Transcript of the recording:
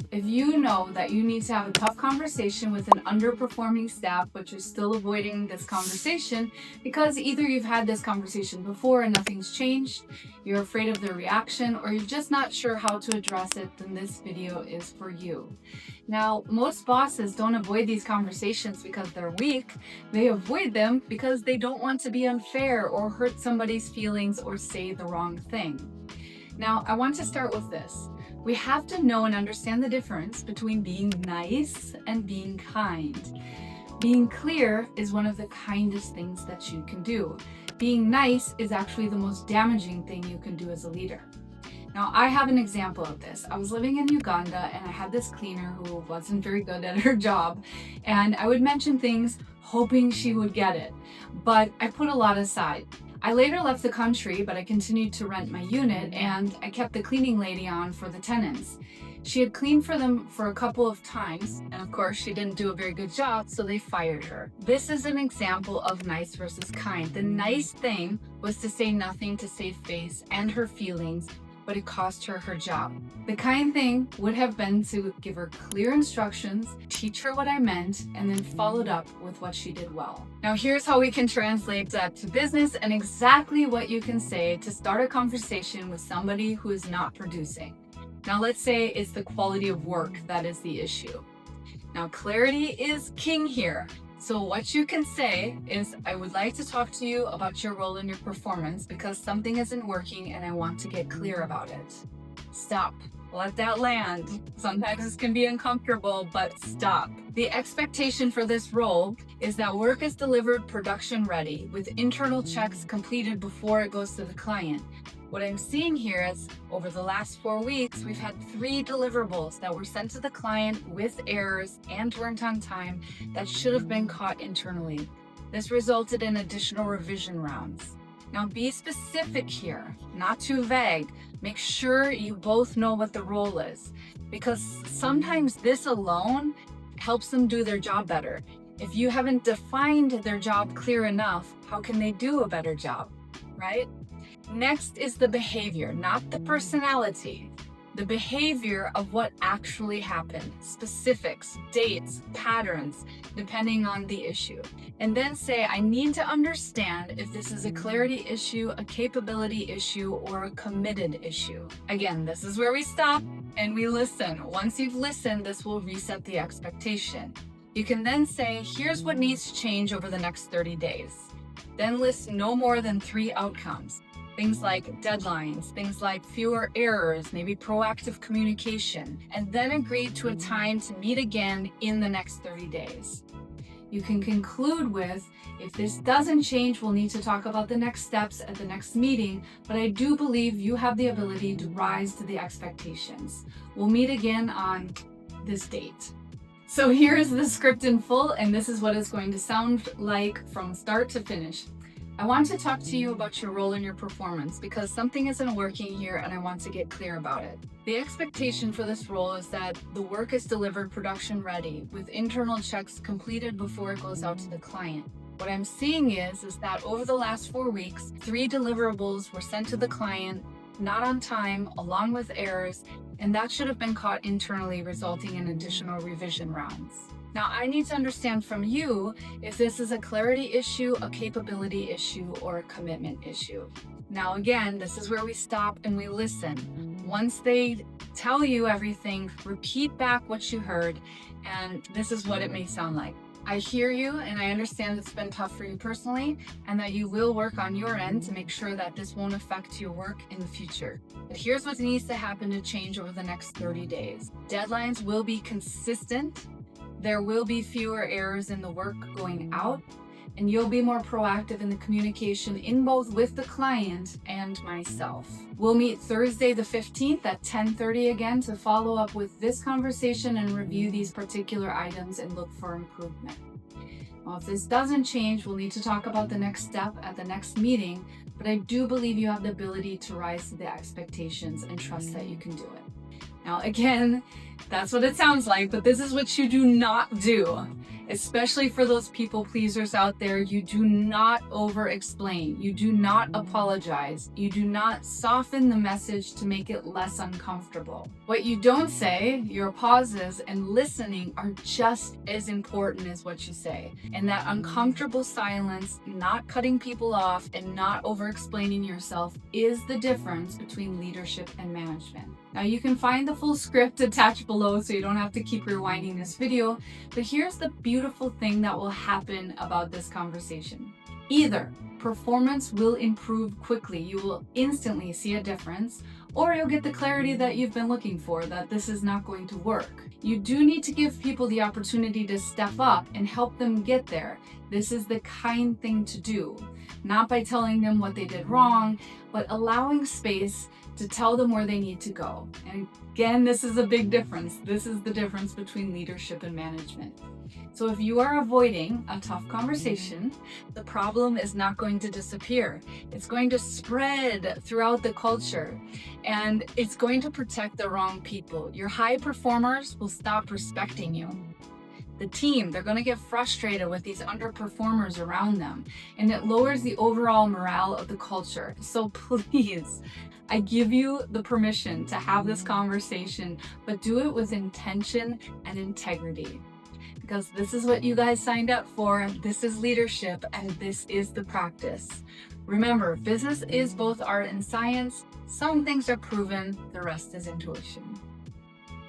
If you know that you need to have a tough conversation with an underperforming staff, but you're still avoiding this conversation because either you've had this conversation before and nothing's changed, you're afraid of their reaction, or you're just not sure how to address it, then this video is for you. Now, most bosses don't avoid these conversations because they're weak. They avoid them because they don't want to be unfair or hurt somebody's feelings or say the wrong thing. Now, I want to start with this. We have to know and understand the difference between being nice and being kind. Being clear is one of the kindest things that you can do. Being nice is actually the most damaging thing you can do as a leader. Now, I have an example of this. I was living in Uganda and I had this cleaner who wasn't very good at her job, and I would mention things hoping she would get it, but I put a lot aside. I later left the country, but I continued to rent my unit and I kept the cleaning lady on for the tenants. She had cleaned for them for a couple of times, and of course she didn't do a very good job, so they fired her. This is an example of nice versus kind. The nice thing was to say nothing to save face and her feelings, but it cost her her job. The kind thing would have been to give her clear instructions, teach her what I meant, and then followed up with what she did well. Now here's how we can translate that to business and exactly what you can say to start a conversation with somebody who is not producing. Now let's say it's the quality of work that is the issue. Now clarity is king here. So what you can say is, I would like to talk to you about your role in your performance because something isn't working and I want to get clear about it. Stop. Let that land. Sometimes this can be uncomfortable, but stop. The expectation for this role is that work is delivered production ready with internal checks completed before it goes to the client. What I'm seeing here is over the last 4 weeks, we've had 3 deliverables that were sent to the client with errors and weren't on time that should have been caught internally. This resulted in additional revision rounds. Now be specific here, not too vague. Make sure you both know what the role is, because sometimes this alone helps them do their job better. If you haven't defined their job clear enough, how can they do a better job, right? Next is the behavior, not the personality. The behavior of what actually happened, specifics, dates, patterns, depending on the issue. And then say, I need to understand if this is a clarity issue, a capability issue, or a committed issue. Again, this is where we stop and we listen. Once you've listened, this will reset the expectation. You can then say, here's what needs to change over the next 30 days. Then list no more than 3 outcomes. Things like deadlines, things like fewer errors, maybe proactive communication, and then agree to a time to meet again in the next 30 days. You can conclude with, if this doesn't change, we'll need to talk about the next steps at the next meeting, but I do believe you have the ability to rise to the expectations. We'll meet again on this date. So here is the script in full, and this is what it's going to sound like from start to finish. I want to talk to you about your role in your performance because something isn't working here and I want to get clear about it. The expectation for this role is that the work is delivered production ready with internal checks completed before it goes out to the client. What I'm seeing is that over the last 4 weeks, 3 deliverables were sent to the client, not on time, along with errors, and that should have been caught internally, resulting in additional revision rounds. Now, I need to understand from you if this is a clarity issue, a capability issue, or a commitment issue. Now, again, this is where we stop and we listen. Once they tell you everything, repeat back what you heard, and this is what it may sound like. I hear you, and I understand it's been tough for you personally, and that you will work on your end to make sure that this won't affect your work in the future. But here's what needs to happen to change over the next 30 days. Deadlines will be consistent. There will be fewer errors in the work going out, and you'll be more proactive in the communication in both with the client and myself. We'll meet Thursday the 15th at 10:30 again to follow up with this conversation and review these particular items and look for improvement. Well, if this doesn't change, we'll need to talk about the next step at the next meeting, but I do believe you have the ability to rise to the expectations and trust that you can do it. Now, again, That's what it sounds like, but this is what you do not do. Especially for those people pleasers out there, you do not over-explain. You do not apologize. You do not soften the message to make it less uncomfortable. What you don't say, your pauses and listening are just as important as what you say. And that uncomfortable silence, not cutting people off and not over-explaining yourself is the difference between leadership and management. Now you can find the full script attached below so you don't have to keep rewinding this video, but here's the beautiful thing that will happen about this conversation. Either performance will improve quickly, you will instantly see a difference, or you'll get the clarity that you've been looking for, that this is not going to work. You do need to give people the opportunity to step up and help them get there. This is the kind thing to do, not by telling them what they did wrong, but allowing space to tell them where they need to go. And again, this is a big difference. This is the difference between leadership and management. So if you are avoiding a tough conversation, the problem is not going to disappear. It's going to spread throughout the culture, and it's going to protect the wrong people. Your high performers will stop respecting you. The team, they're going to get frustrated with these underperformers around them, and it lowers the overall morale of the culture. So please, I give you the permission to have this conversation, but do it with intention and integrity. Because this is what you guys signed up for, this is leadership, and this is the practice. Remember, business is both art and science. Some things are proven, the rest is intuition.